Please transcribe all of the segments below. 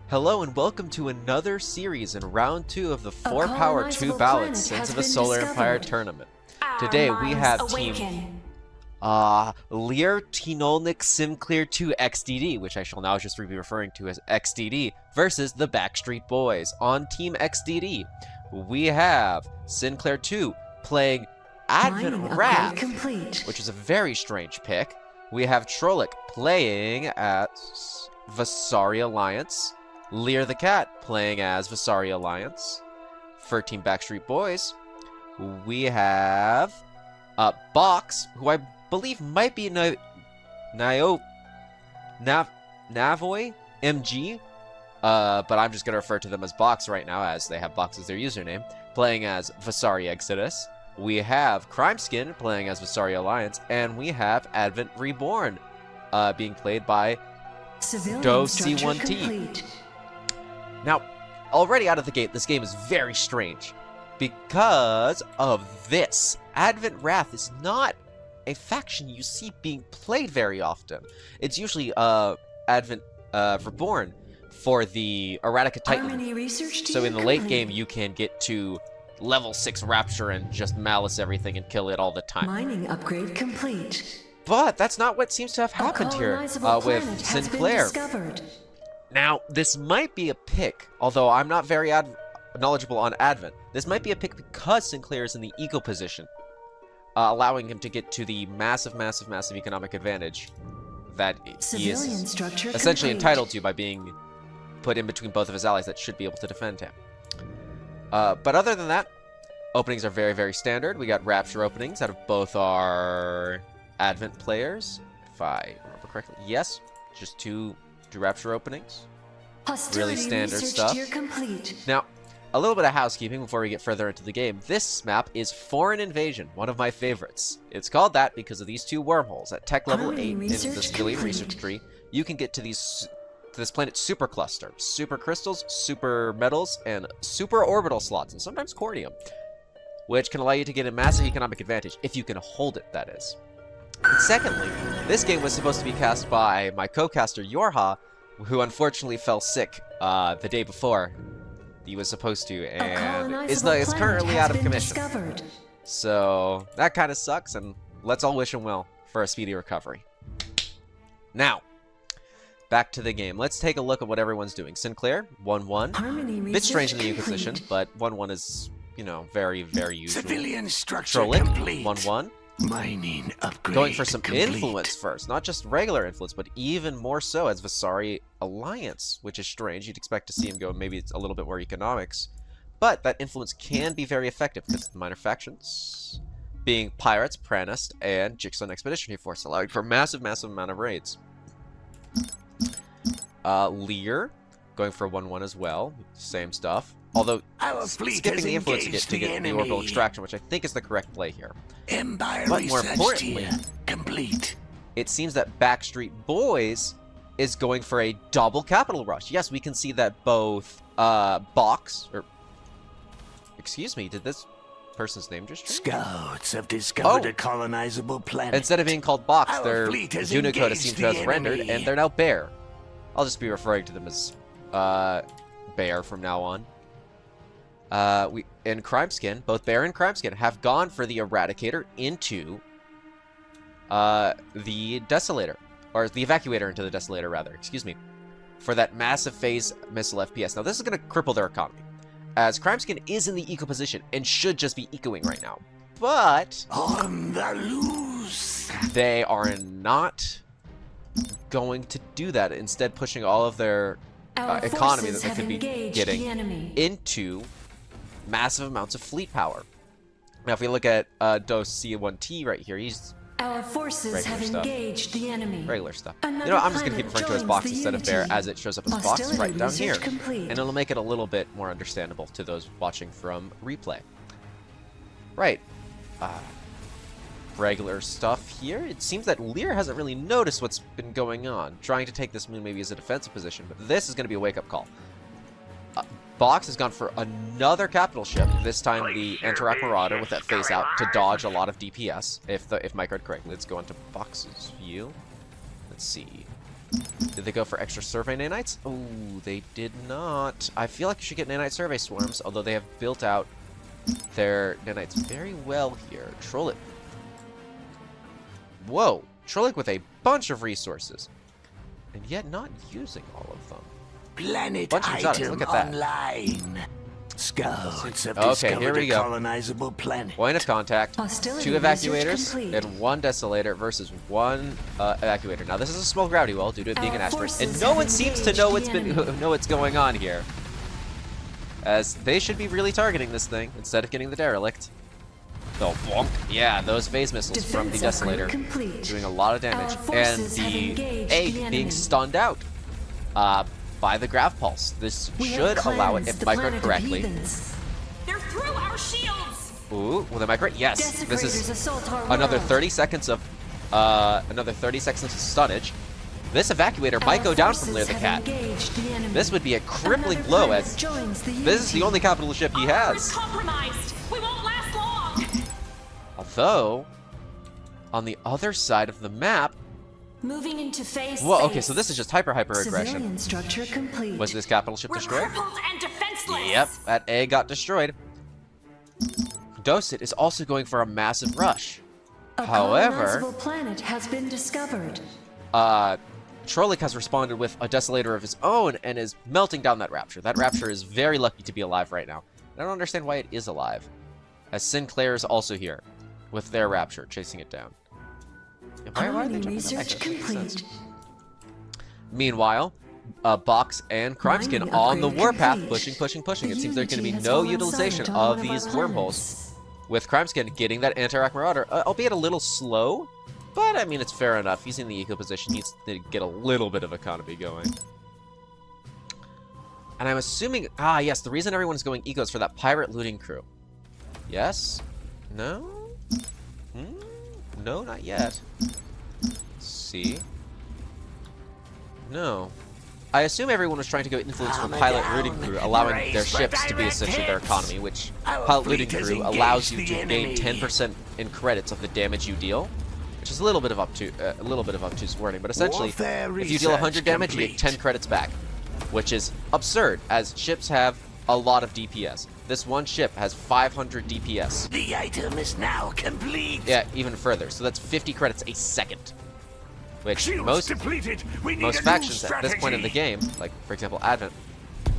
Hello and welcome to another series in round 2 of the 4 Power 2 ballots Sins of the Solar Empire tournament. Today we have team LirTnolikSimcler2xdd, which I shall now just be referring to as XDD, versus the Backstreet Boys. On Team XDD, we have Sinclair 2 playing Advent Wrath, which is a very strange pick. We have Trolik playing as Vasari Alliance. Lir the Cat playing as Vasari Alliance. For Team Backstreet Boys, we have Box, who I believe might be Navoy MG, but I'm just going to refer to them as Box right now, as they have Box as their username, playing as Vasari Exodus. We have Crimeskin playing as Vasari Alliance, and we have Advent Reborn being played by Do C1T. Now, already out of the gate, this game is very strange because of this. Advent Wrath is not a faction you see being played very often. It's usually Advent Reborn for the Eradicate Titan. So in the late game, you can get to level 6 Rapture and just malice everything and kill it all the time. Mining upgrade complete. But that's not what seems to have happened here with Sinclair. Now, this might be a pick, although I'm not very knowledgeable on Advent. This might be a pick because Sinclair is in the eco position, allowing him to get to the massive economic advantage that he is essentially entitled to by being put in between both of his allies that should be able to defend him. But other than that, openings are very standard. We got Rapture openings out of both our Advent players, if I remember correctly. Yes, just two Rapture openings. Really standard stuff. Now, a little bit of housekeeping before we get further into the game. This map is Foreign Invasion, one of my favorites. It's called that because of these two wormholes. At tech level 8 in the civilian research tree, you can get to this planet's super cluster, super crystals, super metals, and super orbital slots, and sometimes cornium, which can allow you to get a massive economic advantage if you can hold it, that is. And secondly, this game was supposed to be cast by my co-caster Yorha, who unfortunately fell sick the day before he was supposed to, and is currently out of commission. So that kind of sucks, and let's all wish him well for a speedy recovery. Now, back to the game. Let's take a look at what everyone's doing. Sinclair, 1-1. Bit strange in the U position, but 1-1 is, you know, very usual. Civilian structure Trolik, complete. 1-1. Mining upgrade Going for some complete. influence first, not just regular influence, but even more so as Vasari Alliance, which is strange. You'd expect to see him go maybe it's a little bit more economics, but that influence can be very effective because the minor factions being Pirates, Pranist, and Jigsaw Expeditionary Force, allowing for massive amount of raids. Lear going for 1-1 as well, same stuff. Although skipping the influence to get the orbital extraction, which I think is the correct play here. But more importantly, complete. It seems that Backstreet Boys is going for a double capital rush. Yes, we can see that both excuse me, did this person's name just change? Scouts have discovered a colonizable planet. Instead of being called Box, their Unicode seems to have rendered, and they're now Bear. I'll just be referring to them as Bear from now on. In Crimeskin, both Bear and Crimeskin have gone for the Eradicator into the Desolator, or the Evacuator into the Desolator, rather, excuse me, for that massive phase missile FPS. Now, this is going to cripple their economy, as Crimeskin is in the eco position and should just be ecoing right now. But on the loose, they are not going to do that, instead pushing all of their economy that they could be getting into massive amounts of fleet power. Now, if we look at Do C1T right here, he's our forces have engaged the enemy. Regular stuff. You know, I'm just going to keep referring to as Box instead of Bear, as it shows up as Box right down here. And it'll make it a little bit more understandable to those watching from replay. Right. Regular stuff here. It seems that Lear hasn't really noticed what's been going on, trying to take this moon maybe as a defensive position, but this is going to be a wake-up call. Box has gone for another capital ship, this time the Antarak Marauder with that face out to dodge a lot of DPS, if Mike read correctly. Let's go into Box's view. Let's see. Did they go for extra survey nanites? Oh, they did not. I feel like you should get nanite survey swarms, although they have built out their nanites very well here. Trollic. Whoa. Trollic with a bunch of resources. And yet not using all of them. Planet Bunch of exotics. item Look at that. online. Scouts have Okay, here discovered we a go. colonizable planet. Point of contact, Hostility 2 evacuators, research complete. and 1 desolator versus 1 evacuator. Now this is a small gravity well due to it being an asteroid, and forces no have one seems to engaged know the what's going on here. As they should be really targeting this thing instead of getting the derelict. Oh, bonk. Yeah, those phase missiles from the Defense desolator upgrade complete. doing a lot of damage, Our and forces have the engaged egg the being enemy. stunned out by the grav pulse. This We have should allow it, cleansed if the micro planet of correctly. heathens. They're through our shields! Ooh, will they micro? Yes. This Desecrators is assault our another world. 30 seconds of stunnage. This evacuator might go down from Lear the Cat. This would be a crippling blow, as this is the only capital ship he Our armor is has. compromised. We won't last long. Although, on the other side of the map, Moving into phase. well, okay, so this is just hyper aggression. Civilian structure complete. Was this capital ship We're destroyed? crippled and defenseless. Yep, that egg got destroyed. Docet is also going for a massive rush. A However, colonizable planet has been discovered. Trollic has responded with a desolator of his own and is melting down that rapture. That rapture is very lucky to be alive right now. I don't understand why it is alive, as Sinclair is also here with their rapture chasing it down. Yeah, why are they Harmony jumping on that? research That makes sense. complete. Meanwhile, Box and Crimeskin Mining on the upgrade warpath, complete. pushing. The It seems there's going to Unity be has no fallen utilization silent on of one these our wormholes. planets. With Crimeskin getting that anti-rack marauder, albeit a little slow, but I mean, it's fair enough. He's in the eco position, needs to get a little bit of economy going. And I'm assuming, yes, the reason everyone's going eco is for that pirate looting crew. Yes? No? No, not yet. Let's see. No. I assume everyone was trying to go influence from pilot looting crew, allowing their ships to be essentially their economy, which pilot looting crew allows you to gain 10% in credits of the damage you deal, which is a little bit of obtuse wording, but essentially, Warfare if you deal 100 research damage, you get 10 complete. credits back, which is absurd, as ships have a lot of DPS. This one ship has 500 DPS. The item is now complete. Yeah, even further. So that's 50 credits a second. Which Shields most depleted. We need most a factions new at this point in the strategy. game, like for example Advent,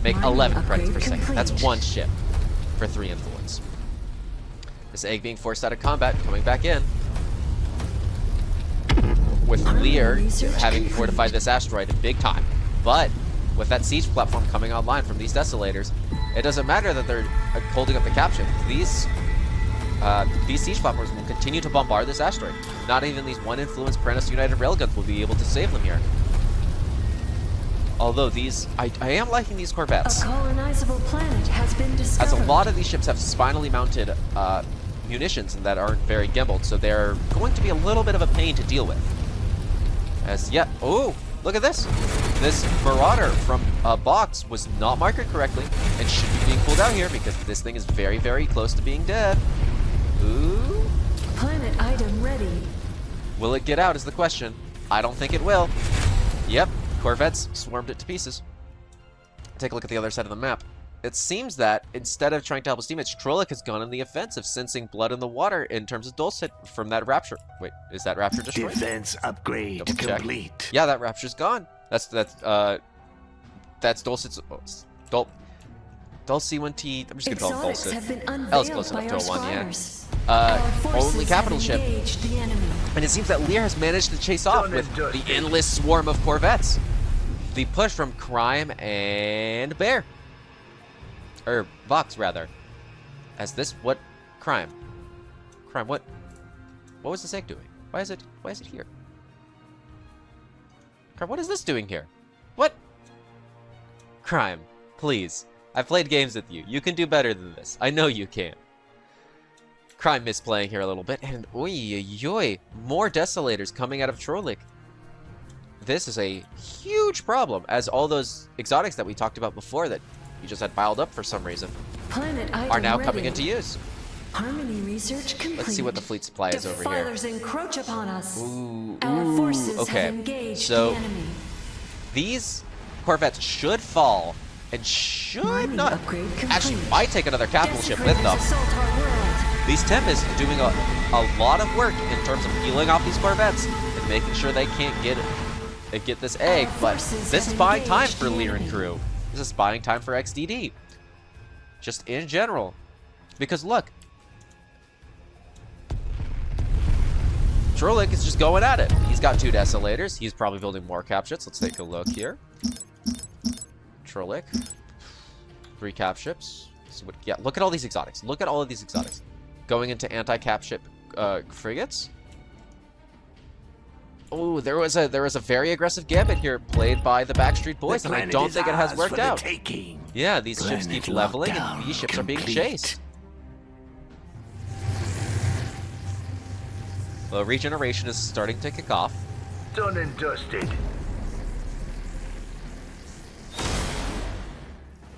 make Mining 11 credits per upgrade second. That's complete. one ship for 3 influence. This egg being forced out of combat, coming back in. With Lear research having complete. fortified this asteroid big time. But with that siege platform coming online from these desolators, it doesn't matter that they're holding up the caption. These siege platforms will continue to bombard this asteroid. Not even these one influence Pranos United Railguns will be able to save them here. Although these, I am liking these A corvettes, colonizable planet has been as discovered. a lot of these ships have spinally mounted munitions that aren't very gimbaled, so they're going to be a little bit of a pain to deal with. As yet, oh, look at this! This Marauder from Box was not marked correctly and should be being pulled out here because this thing is very, very close to being dead. Ooh. Planet item ready. Will it get out is the question. I don't think it will. Yep, Corvettes swarmed it to pieces. Take a look at the other side of the map. It seems that instead of trying to help his teammates, Trollic has gone on the offensive, sensing blood in the water in terms of Dulcet from that Rapture. Wait, is that Rapture destroyed? Defense upgrade Double check. complete. Yeah, that Rapture's gone. That's Dulcet's Dulce1T. I'm just gonna call him Exotics have Dulcet. been That was unveiled close by enough our to a 1, yeah. squires. Our forces Only capital have ship. engaged the enemy. And it seems that Lear has managed to chase off with the endless swarm of corvettes. The push from Crime and Bear. Or Vox, rather. As this, what? Crime, what was this egg doing? Why is it here? Crime, what is this doing here? What? Crime, please. I've played games with you. You can do better than this. I know you can. Crime misplaying here a little bit, and oi, more Desolators coming out of Trollic. This is a huge problem, as all those exotics that we talked about before that you just had piled up for some reason Planet item are now ready. coming into use. Harmony research complete. Let's see what the fleet supply is over here. Defilers encroach upon us. Ooh, Our forces okay. have engaged So the enemy. These corvettes should fall and should Mining not upgrade complete. actually might take another capital ship with them. Desecrators assault our world. These Tempests are doing a lot of work in terms of healing off these corvettes and making sure they can't get this egg. But this is buying time for Lear and crew. This is buying time for XDD. Just in general. Because look, Trolik is just going at it. He's got 2 Desolators. He's probably building more cap ships. Let's take a look here. Trolik. 3 cap ships. So what, yeah, look at all these exotics. Look at all of these exotics. Going into anti-cap ship frigates. Oh, there was a very aggressive gambit here played by the Bankstreet boys, and I don't think it has worked out. Yeah, these ships keep leveling, and these ships are being chased. Well, regeneration is starting to kick off. Done and dusted.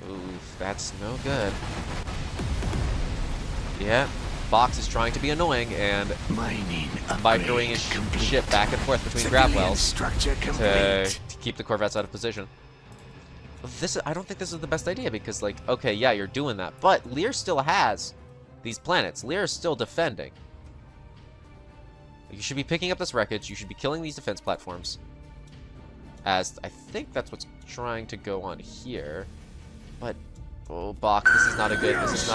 Oof, that's no good. Yeah, Box is trying to be annoying and microing his ship back and forth between grab wells to keep the corvettes out of position. I don't think this is the best idea because, like, okay, yeah, you're doing that, but Lear still has these planets. Lear is still defending. You should be picking up this wreckage. You should be killing these defense platforms. As I think that's what's trying to go on here. But oh, Bach, this is not a good position.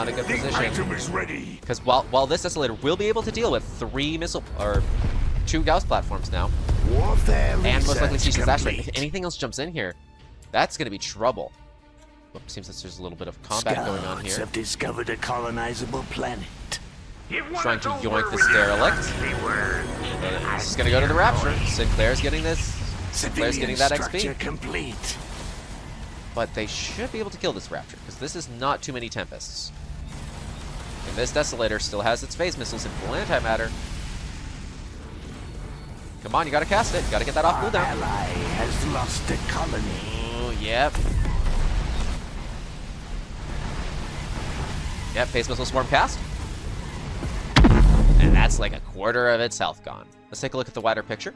Because while this Desolator will be able to deal with 3 missile or 2 Gauss platforms now, and most likely sees his asteroid. If anything else jumps in here, that's gonna be trouble. Well, seems that there's a little bit of combat going on here. Have discovered a colonizable planet. Trying to yoink this derelict. This is gonna go to the Rapture. Sinclair's getting this. Sinclair's getting that XP. Complete. But they should be able to kill this Rapture, because this is not too many Tempests. And this Desolator still has its phase missiles in full antimatter. Come on, you gotta cast it. Gotta get that off cooldown. Ally has lost a colony. Oh, yep. Yep, phase missile swarm cast. And that's like a quarter of its health gone. Let's take a look at the wider picture.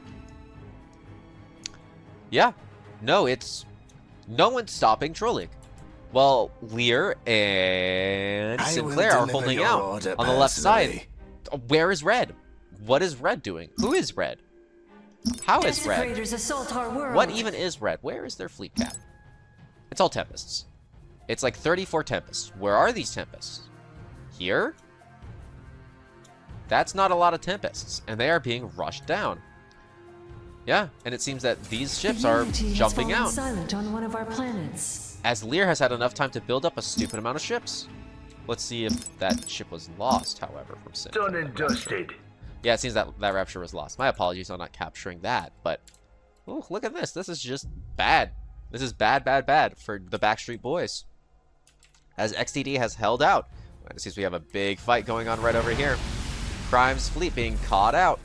Yeah. No, no one's stopping Trolik. Well, Lear and Sinclair are holding out on the left side. Where is Red? What is Red doing? Who is Red? How is Red? Desecrators assault our world. What even is Red? Where is their fleet cap? It's all Tempests. It's like 34 Tempests. Where are these Tempests? Here? That's not a lot of Tempests, and they are being rushed down. Yeah, and it seems that these ships are jumping out. Silent on one of our planets. As Lear has had enough time to build up a stupid amount of ships. Let's see if that ship was lost, however, from Sin. Done and dusted. Yeah, it seems that Rapture was lost. My apologies on not capturing that, but oh, look at this. This is just bad. This is bad, bad, bad for the Backstreet Boys. As XDD has held out. It seems we have a big fight going on right over here. Crime's fleet being caught out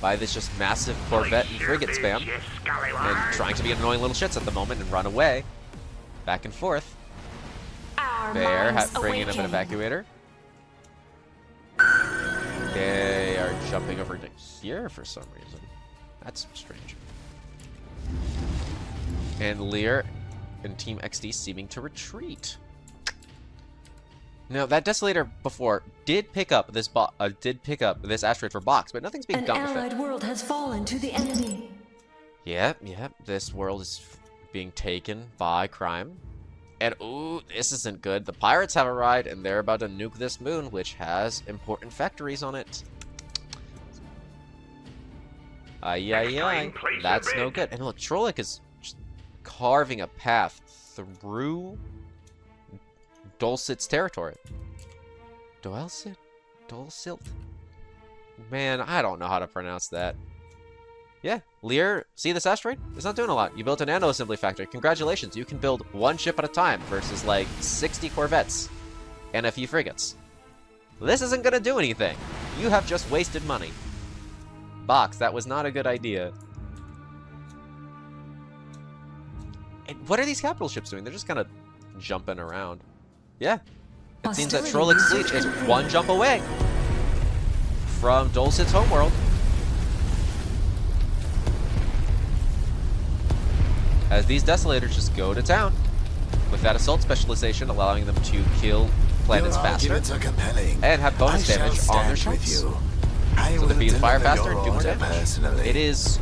by this just massive Corvette and frigate spam. And trying to be annoying little shits at the moment and run away. Back and forth. Bear bringing up an evacuator. They are jumping over to here for some reason. That's strange. And Lear and Team XD seeming to retreat. Now that Desolator before did pick up this asteroid for Box, but nothing's being done with it. An allied world has fallen to the enemy. Yep, this world is being taken by Crime. And ooh, this isn't good. The pirates have arrived and they're about to nuke this moon, which has important factories on it. That's no good. And look, Trolik is just carving a path through Dulcit's territory. Dulcilt? Man, I don't know how to pronounce that. Yeah, Lear, see this asteroid? It's not doing a lot. You built a nano assembly factory. Congratulations, you can build 1 ship at a time versus like 60 corvettes and a few frigates. This isn't gonna do anything. You have just wasted money. Box, that was not a good idea. And what are these capital ships doing? They're just kind of jumping around. Yeah, it seems that Trolik's fleet is 1 jump away from Dulcit's homeworld. as these Desolators just go to town with that assault specialization, allowing them to kill planets faster and have bonus damage on their shots. So they feed fire faster and do more damage. It is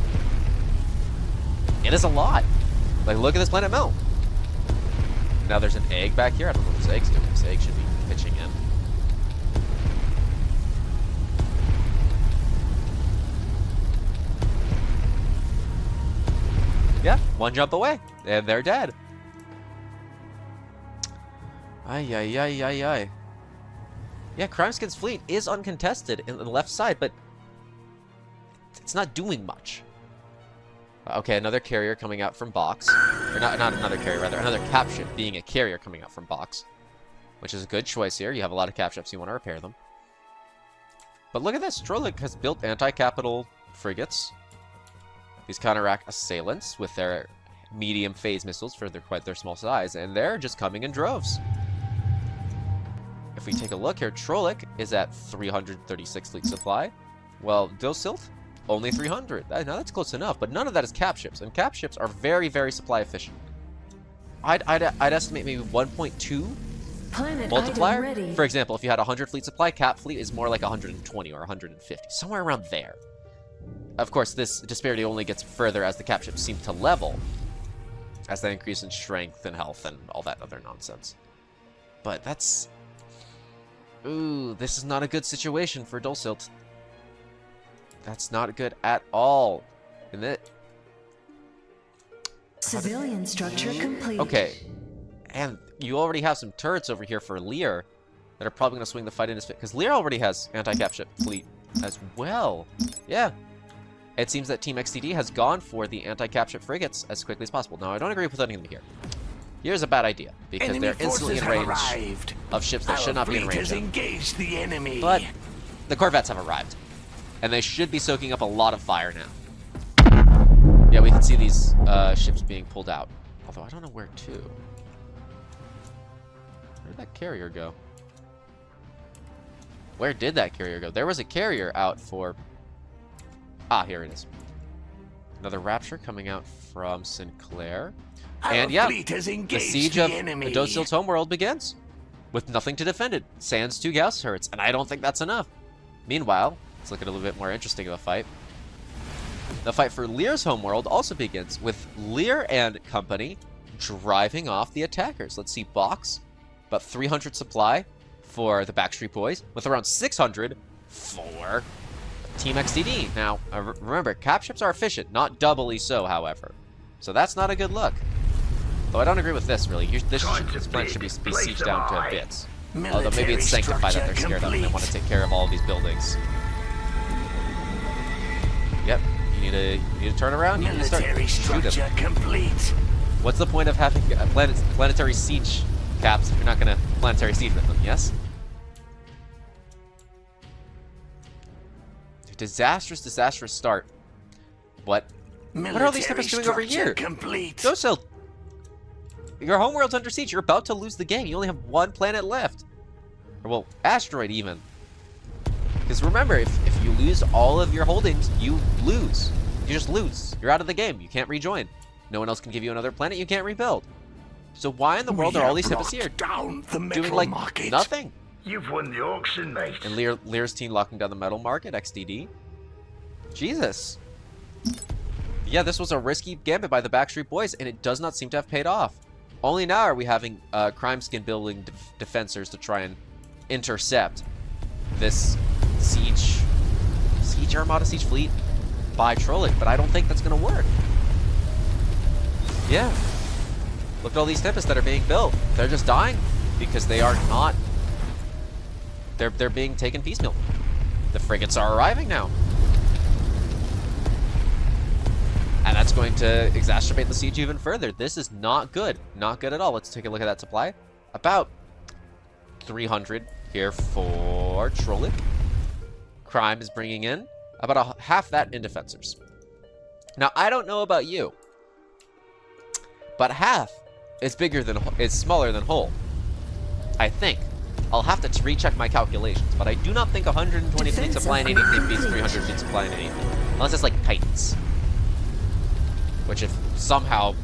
a lot. Like, look at this planet melt. Now there's an egg back here. I don't know what this egg's doing. This egg should be pitching in. Yeah, one jump away, and they're dead. Ay, ay, ay, ay, ay. Yeah, Crimeskin's fleet is uncontested in the left side, but it's not doing much. Okay, another carrier coming out from box. Or not another carrier, rather. Another cap ship being a carrier coming out from box. Which is a good choice here. You have a lot of cap ships, you want to repair them. But look at this. Trolik has built anti-capital frigates. These counteract assailants with their medium phase missiles for quite their small size. And they're just coming in droves. If we take a look here, Trolik is at 336 fleet supply. Well, Dosilt, only 300. Now that's close enough, but none of that is cap ships, and cap ships are very, very supply efficient. I'd estimate maybe 1.2 multiplier. For example, if you had 100 fleet supply, cap fleet is more like 120 or 150, somewhere around there. Of course, this disparity only gets further as the cap ships seem to level, as they increase in strength and health and all that other nonsense. But that's... Ooh, this is not a good situation for Dulcilt. That's not good at all. Isn't it? Civilian structure complete. Okay. And you already have some turrets over here for Lear that are probably going to swing the fight in his fit. Because Lear already has anti-cap ship fleet as well. Yeah. It seems that Team XTD has gone for the anti-cap ship frigates as quickly as possible. Now, I don't agree with putting them here. Here's a bad idea, because they're instantly in range of ships that should not be in range of. But the Corvettes have arrived, and they should be soaking up a lot of fire now. Yeah, we can see these ships being pulled out, although I don't know where to. Where did that carrier go? Where did that carrier go? There was a carrier out for... Ah, here it is. Another Rapture coming out from Sinclair. And yeah, the siege of Dosilt's homeworld begins with nothing to defend it. Sans 2 Gauss turrets, and I don't think that's enough. Meanwhile, let's look at a little bit more interesting of a fight. The fight for Lear's homeworld also begins with Lear and company driving off the attackers. Let's see, box, about 300 supply for the Backstreet Boys, with around 600 for Team XTD. Now, remember, cap ships are efficient, not doubly so, however. So that's not a good look. Though I don't agree with this, really. This planet should be sieged down to bits. Although maybe it's sanctified that they're scared of and they want to take care of all of these buildings. Yep, you need to turn around, you need to start shoot them. What's the point of having planetary siege caps if you're not going to planetary siege with them, yes? Disastrous start. What are all these Tempests doing over here? Dosil! Your homeworld's under siege. You're about to lose the game. You only have one planet left. Or, well, asteroid even. Because remember, if you lose all of your holdings, you lose. You just lose. You're out of the game. You can't rejoin. No one else can give you another planet. You can't rebuild. So why in the world are all these Tempests here doing, like, nothing? You've won the auction, mate. And Lear's team locking down the metal market, XDD. Jesus. Yeah, this was a risky gambit by the Backstreet Boys, and it does not seem to have paid off. Only now are we having Crimeskin building defensors to try and intercept this siege armada, siege fleet by Trolik, but I don't think that's going to work. Yeah. Look at all these Tempests that are being built. They're just dying because they are not... They're being taken piecemeal. The frigates are arriving now. And that's going to exacerbate the siege even further. This is not good. Not good at all. Let's take a look at that supply. About 300 here for Trolik. Crime is bringing in about half that in defensors. Now, I don't know about you, but half is smaller than whole. I think. I'll have to recheck my calculations, but I do not think 120 fleet supply in anything beats 300 fleet supply in anything. Unless it's like Titans. Which if somehow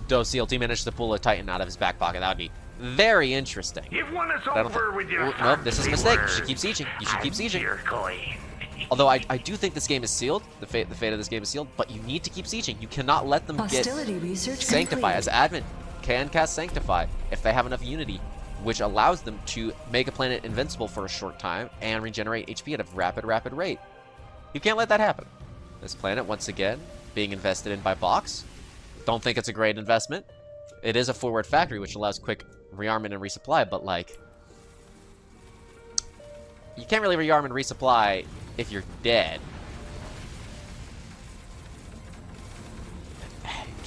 Docile managed to pull a Titan out of his back pocket. That would be very interesting. You've won us But I don't over with your nope, this is a fancy mistake. You words. should keep sieging. You should keep I'm sieging. your coin. Although I do think this game is sealed. The fate of this game is sealed. But you need to keep sieging. You cannot let them get Hostility research Sanctify. complete. As Advent can cast Sanctify if they have enough Unity, which allows them to make a planet invincible for a short time and regenerate HP at a rapid rate. You can't let that happen. This planet, once again, being invested in by Box. Don't think it's a great investment. It is a forward factory, which allows quick rearmament and resupply, but, like, you can't really rearm and resupply if you're dead.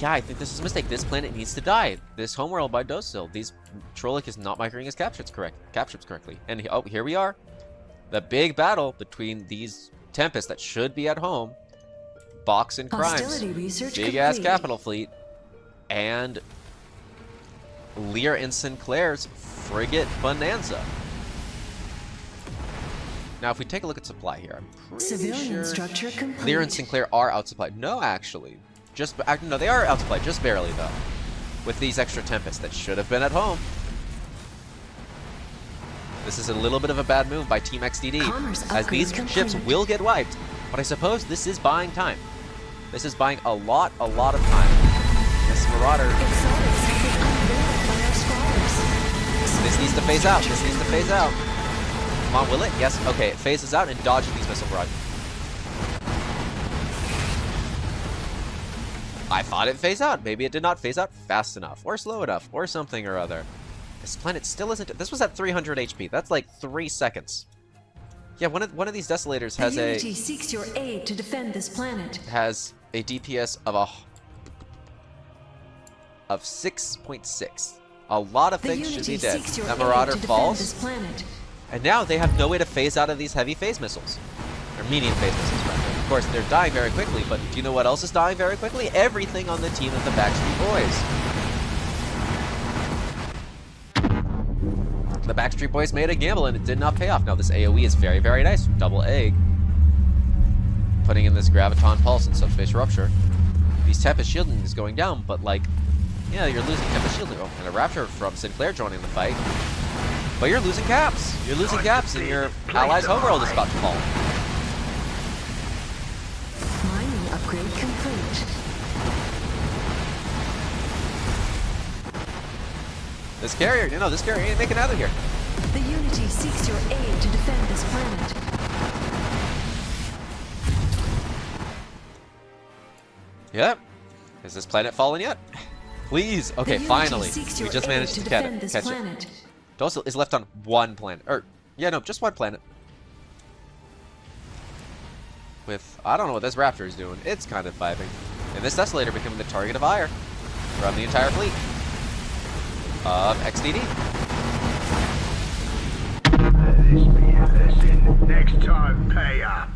Yeah, I think this is a mistake. This planet needs to die. This homeworld by Docile. Trolik is not microing his captures correctly. And oh, here we are. The big battle between these Tempests that should be at home. Box and Crimes. Hostility research Big ass complete. capital fleet. And Lear and Sinclair's frigate Bonanza. Now, if we take a look at supply here, I'm pretty Civilian sure structure complete. Lear and Sinclair are outsupplied. No, actually. No, they are outsupplied, just barely, though. With these extra Tempests that should have been at home. This is a little bit of a bad move by Team XDD, Commerce as these upgrade ships complete. will get wiped. But I suppose this is buying time. This is buying a lot of time. This Marauder, Exotics have been unveiled by our scholars. this needs to phase out. This needs to phase out. Come on, will it? Yes. Okay, it phases out and dodges these missile barrages. I thought it phased out. Maybe it did not phase out fast enough, or slow enough, or something or other. This planet still isn't. This was at 300 HP. That's like 3 seconds. Yeah, one of these Desolators has The Unity seeks your aid to defend this planet. has a DPS of 6.6. A lot of The things should Unity be dead. seeks your That aid Marauder to defend falls, this planet. and now they have no way to phase out of these heavy phase missiles. Or medium phase missiles, rather. Of course, they're dying very quickly, but do you know what else is dying very quickly? Everything on the team of the Backstreet Boys. The Backstreet Boys made a gamble, and it did not pay off. Now, this AoE is very, very nice. Double egg. Putting in this Graviton Pulse and Subspace Rupture. These Tempest shielding is going down, but, like, yeah, you're losing Tempest shielding. Oh, and a Rapture from Sinclair joining the fight. But you're losing caps. You're losing caps, and your allies' homeworld is about to fall. Mining upgrade complete. This carrier ain't making it out of here. The Unity seeks your aid to defend this planet. Yep. Is this planet fallen yet? Please. Okay, The Unity finally. seeks We your just aid managed to catch defend this it. planet. Docile is left on one planet. Just one planet. With, I don't know what this Raptor is doing. It's kind of vibing. And this Desolator becoming the target of ire from the entire fleet of XDD. Let this be a lesson. Next time, pay up.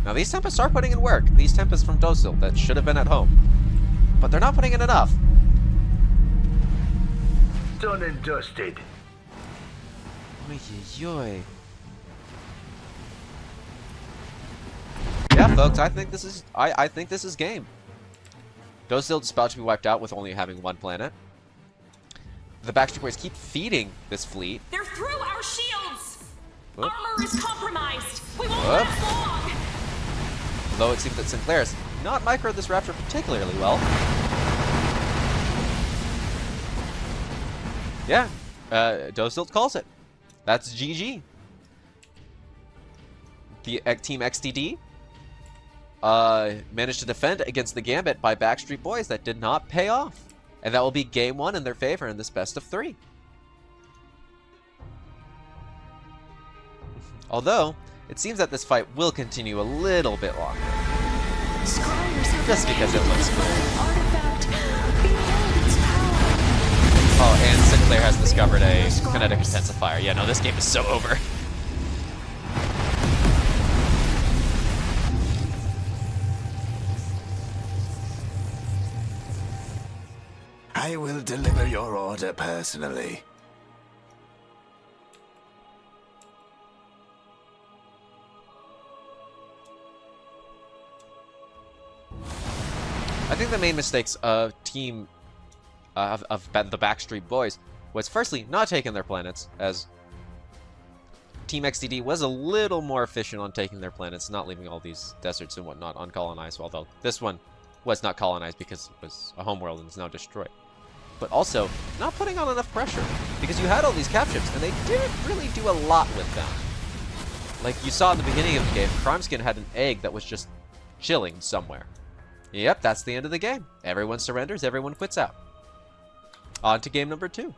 Now, these Tempests are putting in work. These Tempests from Docile that should have been at home. But they're not putting in enough. Done and dusted. Oy. Yeah, folks, I think this is game. Docile is about to be wiped out with only having one planet. The Backstreet Boys keep feeding this fleet. They're through our shields. Whoop. Armor is compromised. We won't Whoop. last long. Though it seems that Sinclair has not microed this Raptor particularly well. Yeah, Docile calls it. That's GG. The Team XDD managed to defend against the Gambit by Backstreet Boys. That did not pay off. And that will be game 1 in their favor in this best of 3. Although, it seems that this fight will continue a little bit longer. Scholars have Just because it located looks the cool. artifact. Behold its power. Oh, and Sinclair has discovered a kinetic intensifier. Yeah, no, this game is so over. I will deliver your order personally. I think the main mistakes of team of the Backstreet Boys was firstly not taking their planets, as Team XDD was a little more efficient on taking their planets, not leaving all these deserts and whatnot uncolonized, although this one was not colonized because it was a homeworld and is now destroyed. But also, not putting on enough pressure, because you had all these cap ships, and they didn't really do a lot with them. Like you saw in the beginning of the game, Crimeskin had an egg that was just chilling somewhere. Yep, that's the end of the game. Everyone surrenders, everyone quits out. On to game number 2.